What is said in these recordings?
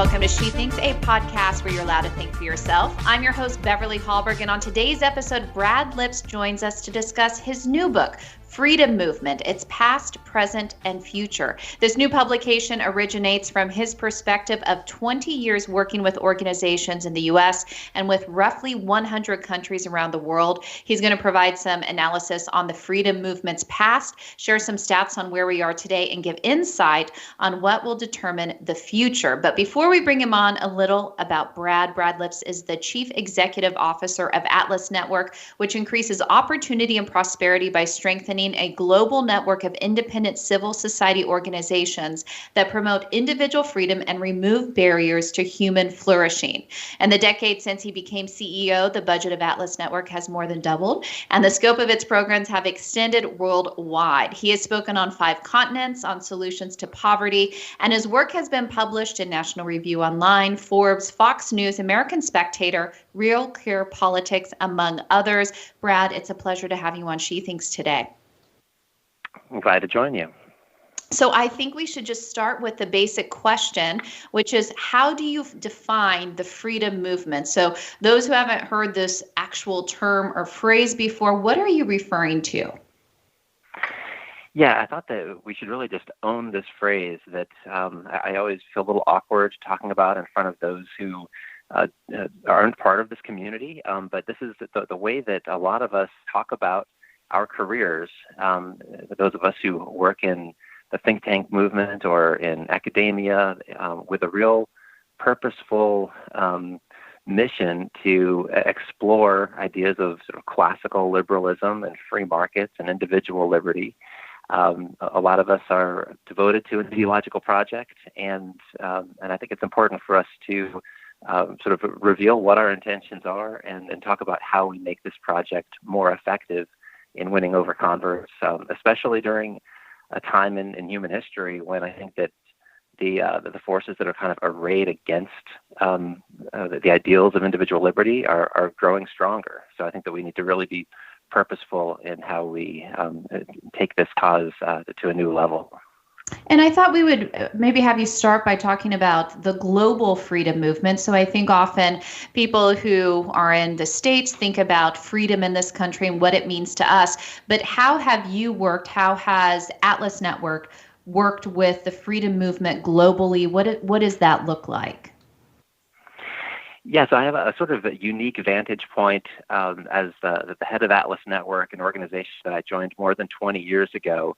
welcome to She Thinks, a podcast where you're allowed to think for yourself. I'm your host, Beverly Hallberg, and on today's episode, Brad Lipps joins us to discuss his new book, Freedom Movement, its past, present, and future. This new publication originates from his perspective of 20 years working with organizations in the U.S. and with roughly 100 countries around the world. He's going to provide some analysis on the freedom movement's past, share some stats on where we are today, and give insight on what will determine the future. But before we bring him on, a little about Brad. Brad Lipps is the Chief Executive Officer of Atlas Network, which increases opportunity and prosperity by strengthening a global network of independent civil society organizations that promote individual freedom and remove barriers to human flourishing. In the decade since he became CEO, the budget of Atlas Network has more than doubled, and the scope of its programs have extended worldwide. He has spoken on 5 continents on solutions to poverty, and his work has been published in National Review Online, Forbes, Fox News, American Spectator, RealClearPolitics, among others. Brad, it's a pleasure to have you on She Thinks today. I'm glad to join you. So I think we should just start with the basic question, which is, how do you define the freedom movement? So those who haven't heard this actual term or phrase before, what are you referring to? Yeah, I thought that we should really just own this phrase that I always feel a little awkward talking about in front of those who aren't part of this community. But this is the way that a lot of us talk about our careers, those of us who work in the think tank movement or in academia, with a real purposeful mission to explore ideas of sort of classical liberalism and free markets and individual liberty. A lot of us are devoted to an ideological project, and I think it's important for us to sort of reveal what our intentions are and talk about how we make this project more effective in winning over converts, especially during a time in human history when I think that the forces that are kind of arrayed against the ideals of individual liberty are growing stronger. So I think that we need to really be purposeful in how we take this cause to a new level. And I thought we would maybe have you start by talking about the global freedom movement. So I think often people who are in the States think about freedom in this country and what it means to us. But how have you worked? How has Atlas Network worked with the freedom movement globally? What does that look like? Yeah, so I have a sort of a unique vantage point as the head of Atlas Network, an organization that I joined more than 20 years ago.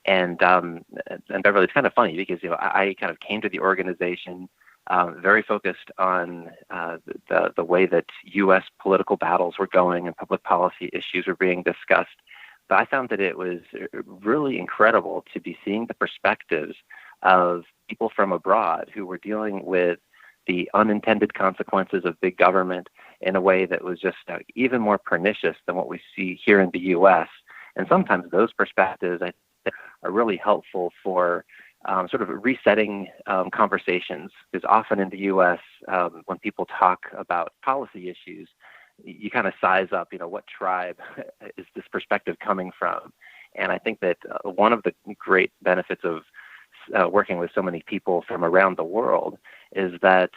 And Beverly, it's kind of funny because I kind of came to the organization very focused on the way that U.S. political battles were going and public policy issues were being discussed. But I found that it was really incredible to be seeing the perspectives of people from abroad who were dealing with the unintended consequences of big government in a way that was just even more pernicious than what we see here in the U.S. And sometimes those perspectives, I think, are really helpful for sort of resetting conversations, because often in the U.S., when people talk about policy issues, you kind of size up, what tribe is this perspective coming from? And I think that one of the great benefits of working with so many people from around the world is that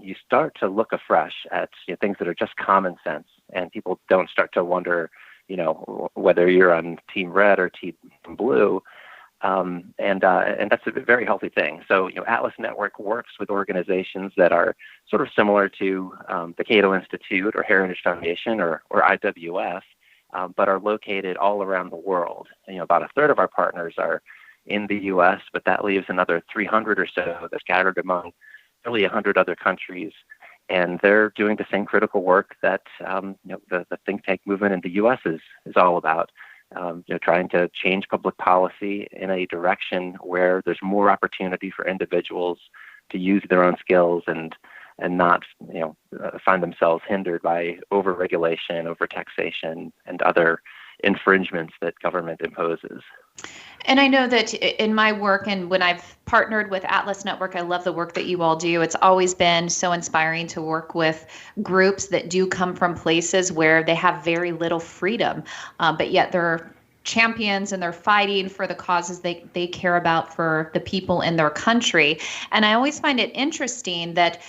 you start to look afresh at things that are just common sense, and people don't start to wonder whether you're on team red or team blue, and that's a very healthy thing. So, Atlas Network works with organizations that are sort of similar to the Cato Institute or Heritage Foundation or IWF, but are located all around the world. About a third of our partners are in the U.S., but that leaves another 300 or so that are scattered among nearly 100 other countries. And they're doing the same critical work that the think tank movement in the U.S. is all about, trying to change public policy in a direction where there's more opportunity for individuals to use their own skills and not find themselves hindered by over-regulation, over-taxation, and other infringements that government imposes. And I know that in my work and when I've partnered with Atlas Network, I love the work that you all do. It's always been so inspiring to work with groups that do come from places where they have very little freedom, but yet they're champions and they're fighting for the causes they care about for the people in their country. And I always find it interesting that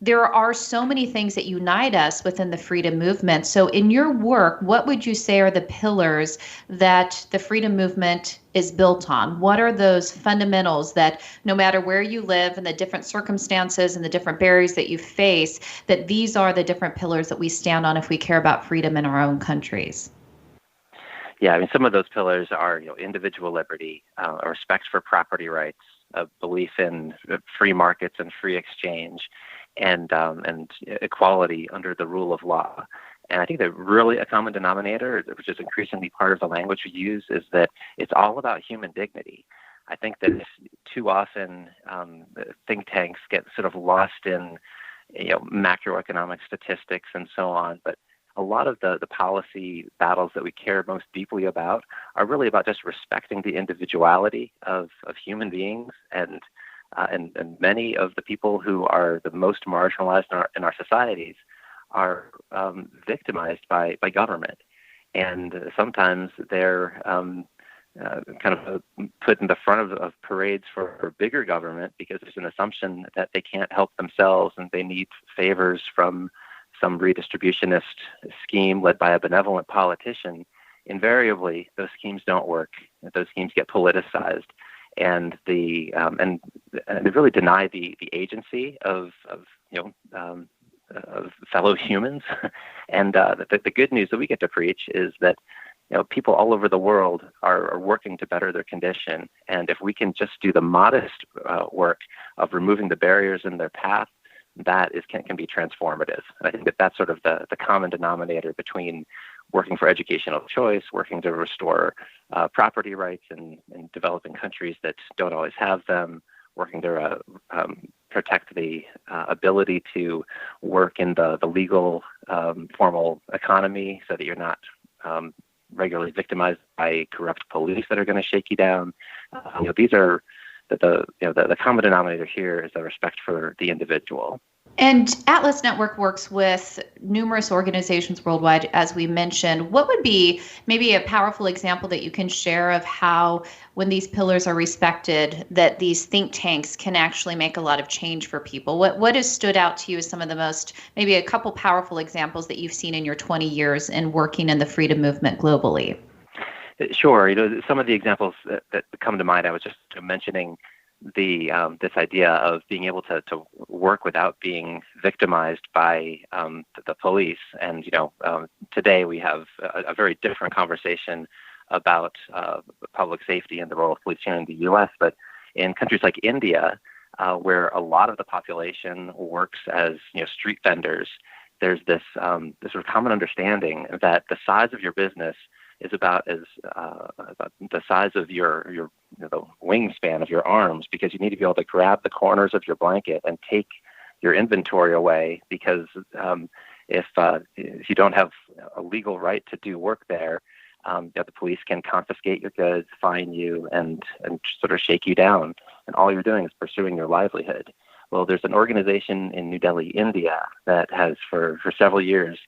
there are so many things that unite us within the freedom movement. So in your work, what would you say are the pillars that the freedom movement is built on? What are those fundamentals that no matter where you live and the different circumstances and the different barriers that you face, that these are the different pillars that we stand on if we care about freedom in our own countries? Yeah, I mean, some of those pillars are, individual liberty, a respect for property rights, a belief in free markets and free exchange, and equality under the rule of law. And I think that really a common denominator, which is increasingly part of the language we use, is that it's all about human dignity. I think that too often think tanks get sort of lost in macroeconomic statistics and so on, but a lot of the policy battles that we care most deeply about are really about just respecting the individuality of human beings, and many of the people who are the most marginalized in our societies are victimized by government, and sometimes they're kind of put in the front of parades for bigger government because there's an assumption that they can't help themselves and they need favors from some redistributionist scheme led by a benevolent politician. Invariably, those schemes don't work. Those schemes get politicized, and they really deny the agency of fellow humans. And the good news that we get to preach is that people all over the world are working to better their condition, and if we can just do the modest work of removing the barriers in their path, that can be transformative. And I think that's sort of the common denominator between working for educational choice, working to restore property rights in developing countries that don't always have them, working to protect the ability to work in the legal formal economy so that you're not regularly victimized by corrupt police that are going to shake you down. These are the common denominator here is the respect for the individual. And Atlas Network works with numerous organizations worldwide, as we mentioned. What would be maybe a powerful example that you can share of how, when these pillars are respected, that these think tanks can actually make a lot of change for people? What has stood out to you as some of the most, maybe a couple powerful examples that you've seen in your 20 years in working in the freedom movement globally? Sure. Some of the examples that come to mind, I was just mentioning this idea of being able to work without being victimized by the police. And today we have a very different conversation about public safety and the role of police here in the U.S. But in countries like India, where a lot of the population works as street vendors, there's this sort of common understanding that the size of your business is about the size of your the wingspan of your arms, because you need to be able to grab the corners of your blanket and take your inventory away, because if you don't have a legal right to do work there, the police can confiscate your goods, fine you, and sort of shake you down, and all you're doing is pursuing your livelihood. Well, there's an organization in New Delhi, India, that has for several years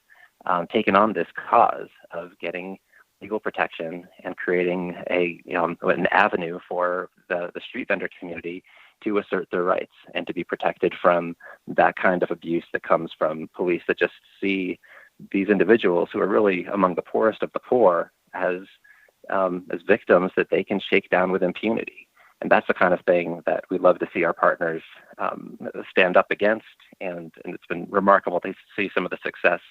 taken on this cause of getting legal protection and creating an avenue for the street vendor community to assert their rights and to be protected from that kind of abuse that comes from police that just see these individuals, who are really among the poorest of the poor, as victims that they can shake down with impunity. And that's the kind of thing that we love to see our partners stand up against. And it's been remarkable to see some of the success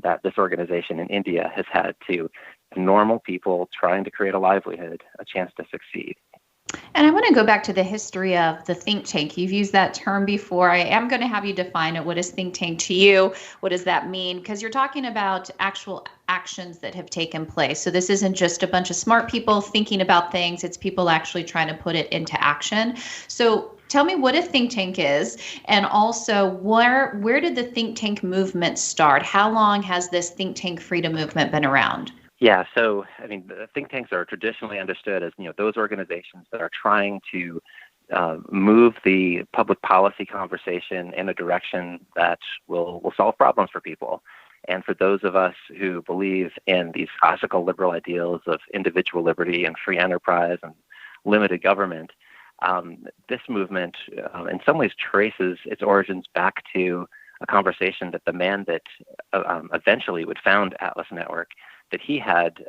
that this organization in India has had to normal people trying to create a livelihood a chance to succeed. And I want to go back to the history of the think tank. You've used that term before. I am going to have you define it. What is think tank to you? What does that mean? Because you're talking about actual actions that have taken place. So this isn't just a bunch of smart people thinking about things. It's people actually trying to put it into action. So tell me what a think tank is, and also where did the think tank movement start? How long has this think tank freedom movement been around? Yeah, so I mean, the think tanks are traditionally understood as those organizations that are trying to move the public policy conversation in a direction that will solve problems for people. And for those of us who believe in these classical liberal ideals of individual liberty and free enterprise and limited government, this movement in some ways traces its origins back to a conversation that the man that eventually would found Atlas Network, that he had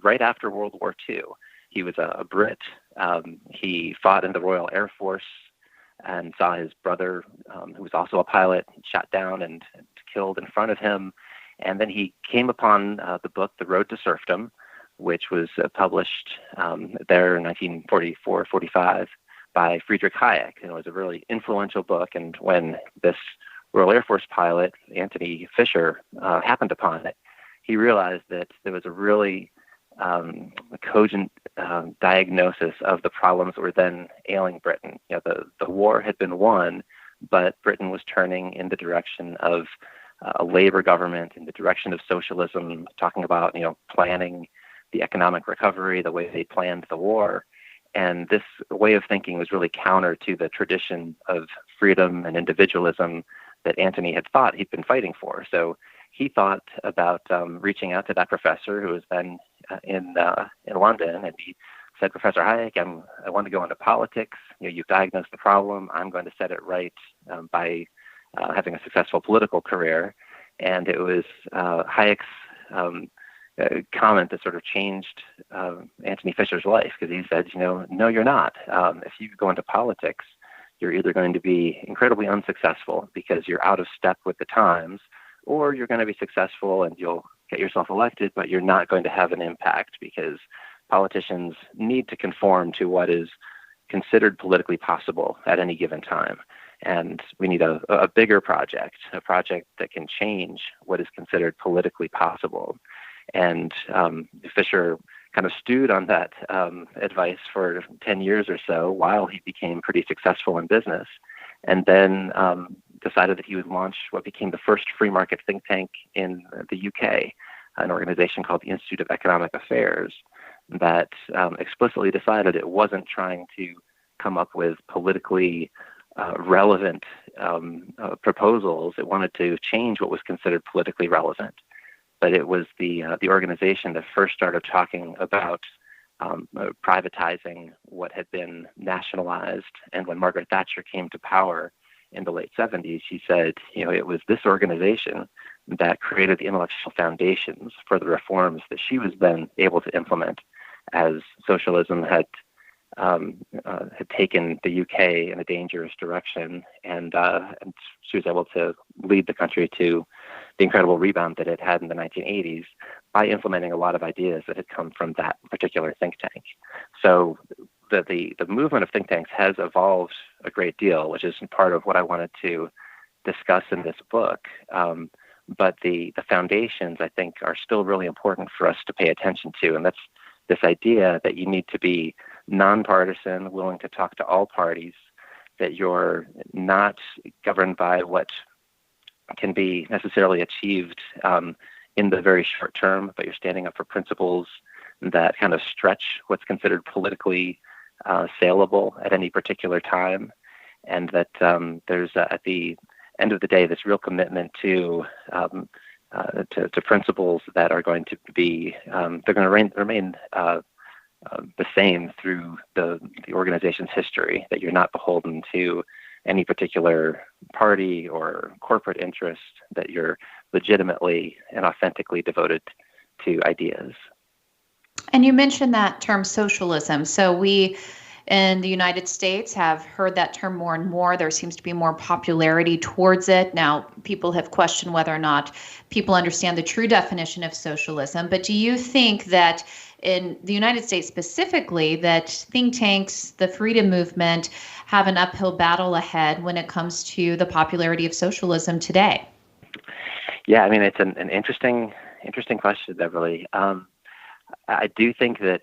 right after World War II. He was a Brit. He fought in the Royal Air Force and saw his brother, who was also a pilot, shot down and killed in front of him. And then he came upon the book, The Road to Serfdom, which was published there in 1944-45 by Friedrich Hayek. And it was a really influential book. And when this Royal Air Force pilot, Anthony Fisher, happened upon it, he realized that there was a really cogent diagnosis of the problems that were then ailing Britain. The war had been won, but Britain was turning in the direction of a labor government, in the direction of socialism, talking about planning the economic recovery the way they planned the war. And this way of thinking was really counter to the tradition of freedom and individualism that Anthony had thought he'd been fighting for. So he thought about reaching out to that professor who was then in London, and he said, "Professor Hayek, I want to go into politics. You've diagnosed the problem. I'm going to set it right by having a successful political career." And it was Hayek's comment that sort of changed Anthony Fisher's life, because he said, "No, you're not. If you go into politics, you're either going to be incredibly unsuccessful because you're out of step with the times, or you're going to be successful and you'll get yourself elected, but you're not going to have an impact because politicians need to conform to what is considered politically possible at any given time. And we need a bigger project, a project that can change what is considered politically possible." And Fisher kind of stewed on that advice for 10 years or so while he became pretty successful in business, and then decided that he would launch what became the first free market think tank in the UK, an organization called the Institute of Economic Affairs, that explicitly decided it wasn't trying to come up with politically relevant proposals. It wanted to change what was considered politically relevant. But it was the organization that first started talking about privatizing what had been nationalized. And when Margaret Thatcher came to power in the late 70s, she said, it was this organization that created the intellectual foundations for the reforms that she was then able to implement as socialism had taken the UK in a dangerous direction, and she was able to lead the country to the incredible rebound that it had in the 1980s by implementing a lot of ideas that had come from that particular think tank. So the movement of think tanks has evolved a great deal, which is part of what I wanted to discuss in this book. But the foundations, I think, are still really important for us to pay attention to, and that's this idea that you need to be nonpartisan, willing to talk to all parties, that you're not governed by what can be necessarily achieved in the very short term, but you're standing up for principles that kind of stretch what's considered politically saleable at any particular time, and that there's at the end of the day this real commitment to principles that are going to be they're going to remain the same through the organization's history, that you're not beholden to any particular party or corporate interest, that you're legitimately and authentically devoted to ideas. And you mentioned that term socialism. So we in the United States have heard that term more and more. There seems to be more popularity towards it. Now, people have questioned whether or not people understand the true definition of socialism. But do you think that in the United States specifically, that think tanks, the freedom movement, have an uphill battle ahead when it comes to the popularity of socialism today? Yeah, I mean, it's an interesting question, Beverly. I do think that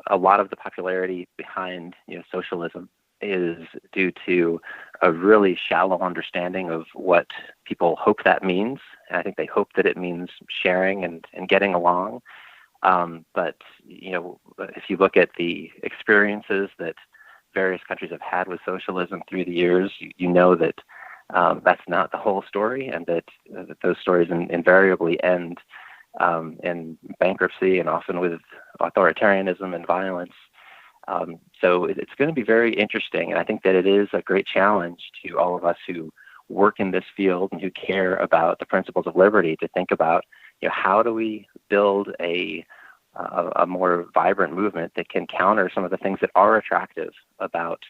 a lot of the popularity behind socialism is due to a really shallow understanding of what people hope that means. And I think they hope that it means sharing and getting along. But if you look at the experiences that various countries have had with socialism through the years, you know that that's not the whole story, and that those stories invariably end in bankruptcy and often with authoritarianism and violence. So it's going to be very interesting, and I think that it is a great challenge to all of us who work in this field and who care about the principles of liberty to think about, how do we build a more vibrant movement that can counter some of the things that are attractive about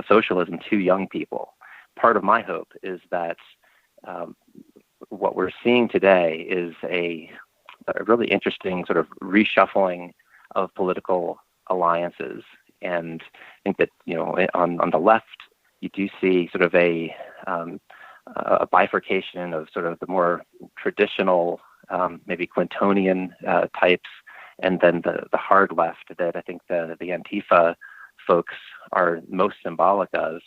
socialism to young people. Part of my hope is that what we're seeing today is a really interesting sort of reshuffling of political alliances. And I think that, on the left, you do see sort of a bifurcation of sort of the more traditional, maybe Clintonian types, and then the hard left that I think the Antifa folks are most symbolic of,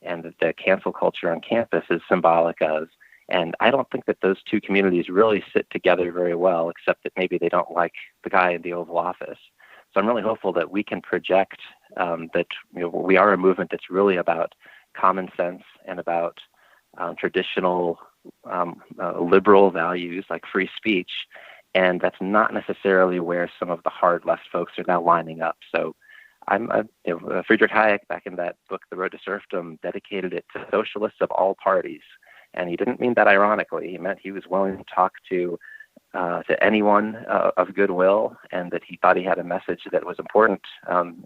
and that the cancel culture on campus is symbolic of. And I don't think that those two communities really sit together very well, except that maybe they don't like the guy in the Oval Office. So I'm really hopeful that we can project that we are a movement that's really about common sense and about traditional liberal values like free speech, and that's not necessarily where some of the hard left folks are now lining up. So Friedrich Hayek, back in that book, The Road to Serfdom, dedicated it to socialists of all parties. And he didn't mean that ironically. He meant he was willing to talk to anyone of goodwill, and that he thought he had a message that was important,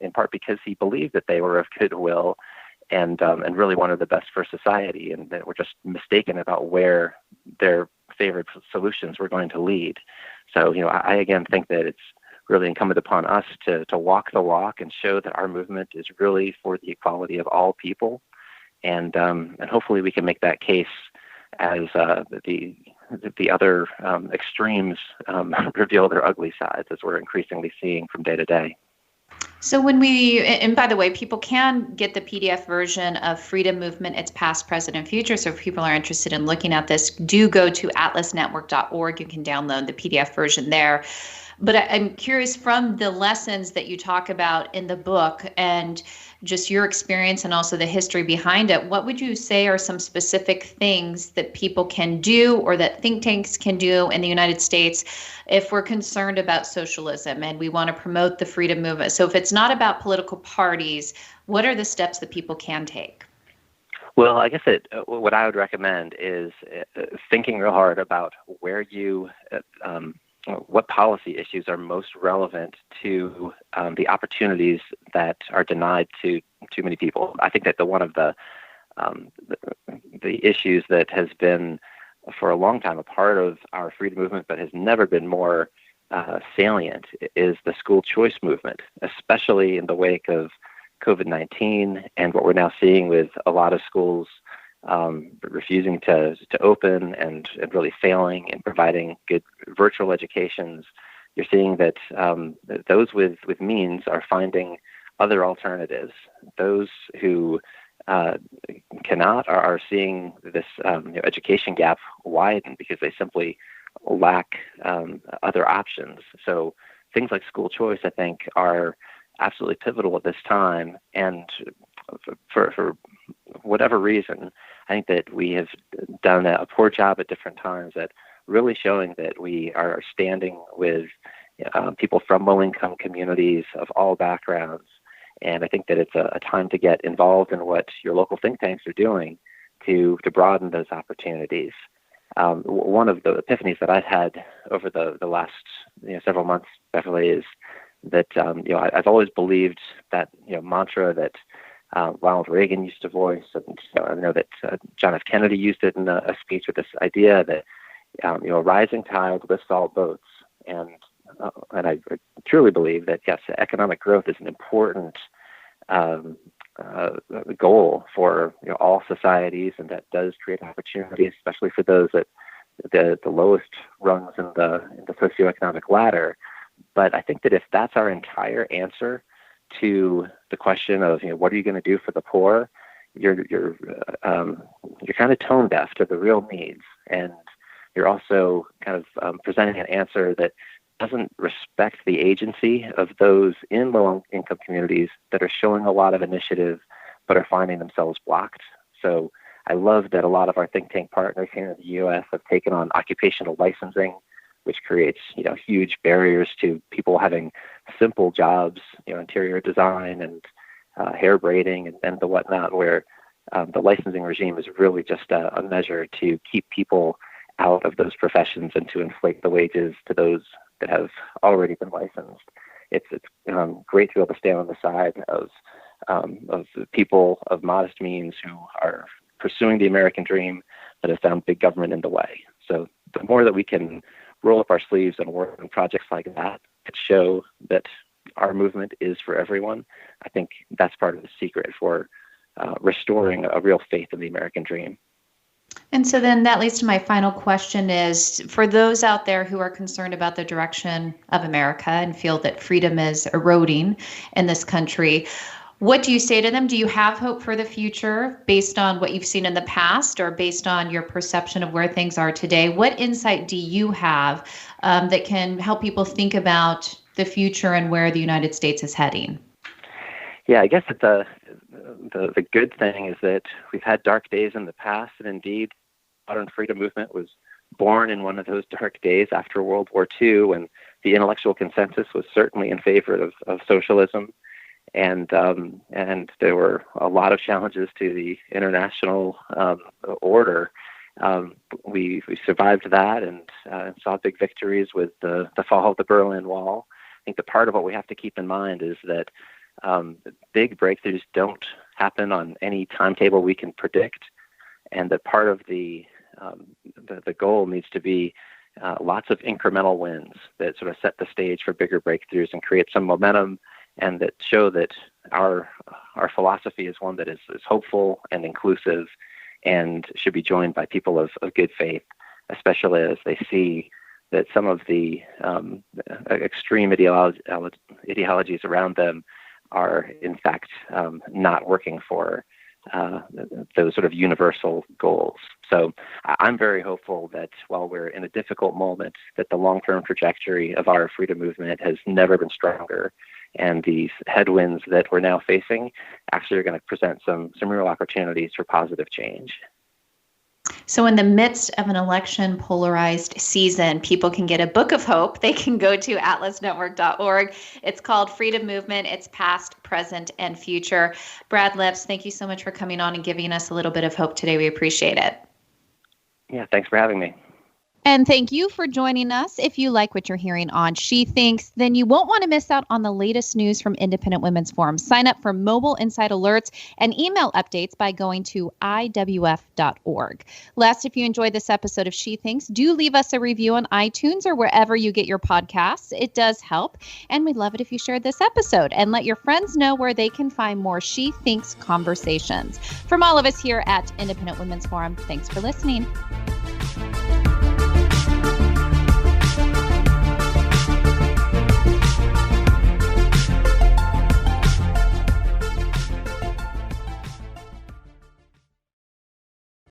in part because he believed that they were of goodwill and really wanted the best for society, and that were just mistaken about where their favorite solutions were going to lead. So, I again think that it's really incumbent upon us to walk the walk and show that our movement is really for the equality of all people, and hopefully we can make that case as the other extremes reveal their ugly sides, as we're increasingly seeing from day to day. So and by the way, people can get the PDF version of Freedom Movement, Its Past, Present, and Future. So if people are interested in looking at this, do go to atlasnetwork.org. You can download the PDF version there. But I'm curious, from the lessons that you talk about in the book and just your experience and also the history behind it, what would you say are some specific things that people can do or that think tanks can do in the United States if we're concerned about socialism and we want to promote the freedom movement? So if it's not about political parties, what are the steps that people can take? Well, I guess what I would recommend is thinking real hard about where what policy issues are most relevant to the opportunities that are denied to too many people. I think that one of the issues that has been for a long time a part of our freedom movement, but has never been more salient, is the school choice movement, especially in the wake of COVID-19 and what we're now seeing with a lot of schools refusing to open and really failing in providing good virtual educations. You're seeing that those with means are finding other alternatives. Those who cannot are seeing this education gap widen because they simply lack other options. So things like school choice, I think, are absolutely pivotal at this time. And for whatever reason, I think that we have done a poor job at different times at really showing that we are standing with people from low-income communities of all backgrounds. And I think that it's a time to get involved in what your local think tanks are doing to broaden those opportunities. One of the epiphanies that I've had over the last several months, Beverly, is that I've always believed that mantra that Ronald Reagan used to voice, and I know that John F. Kennedy used it in a speech, with this idea that a rising tide lifts all boats, and I truly believe that yes, economic growth is an important goal for all societies, and that does create opportunities, especially for those at the lowest rungs in the socioeconomic ladder. But I think that if that's our entire answer to the question of what are you going to do for the poor, you're kind of tone deaf to the real needs, and you're also kind of presenting an answer that doesn't respect the agency of those in low-income communities that are showing a lot of initiative but are finding themselves blocked. So I love that a lot of our think tank partners here in the U.S. have taken on occupational licensing, which creates, huge barriers to people having simple jobs, interior design and hair braiding and the whatnot, where the licensing regime is really just a measure to keep people out of those professions and to inflate the wages to those that have already been licensed. It's great to be able to stand on the side of the people of modest means who are pursuing the American dream that have found big government in the way. So the more that we can roll up our sleeves and work on projects like that show that our movement is for everyone, I think that's part of the secret for restoring a real faith in the American dream. And so then that leads to my final question is, for those out there who are concerned about the direction of America and feel that freedom is eroding in this country, what do you say to them? Do you have hope for the future based on what you've seen in the past or based on your perception of where things are today? What insight do you have that can help people think about the future and where the United States is heading? Yeah, I guess the good thing is that we've had dark days in the past, and indeed, the modern freedom movement was born in one of those dark days after World War II, when the intellectual consensus was certainly in favor of socialism. And there were a lot of challenges to the international order. We survived that and saw big victories with the fall of the Berlin Wall. I think the part of what we have to keep in mind is that big breakthroughs don't happen on any timetable we can predict, and that part of the goal needs to be lots of incremental wins that sort of set the stage for bigger breakthroughs and create some momentum, and that show that our philosophy is one that is hopeful and inclusive and should be joined by people of good faith, especially as they see that some of the extreme ideologies around them are, in fact, not working for those sort of universal goals. So I'm very hopeful that while we're in a difficult moment, that the long-term trajectory of our freedom movement has never been stronger. And these headwinds that we're now facing actually are going to present some real opportunities for positive change. So in the midst of an election polarized season, people can get a book of hope. They can go to atlasnetwork.org. It's called Freedom Movement. It's past, present, and future. Brad Lipps, thank you so much for coming on and giving us a little bit of hope today. We appreciate it. Yeah, thanks for having me. And thank you for joining us. If you like what you're hearing on She Thinks, then you won't want to miss out on the latest news from Independent Women's Forum. Sign up for mobile insight alerts and email updates by going to IWF.org. Last, if you enjoyed this episode of She Thinks, do leave us a review on iTunes or wherever you get your podcasts. It does help. And we'd love it if you shared this episode and let your friends know where they can find more She Thinks conversations. From all of us here at Independent Women's Forum, thanks for listening.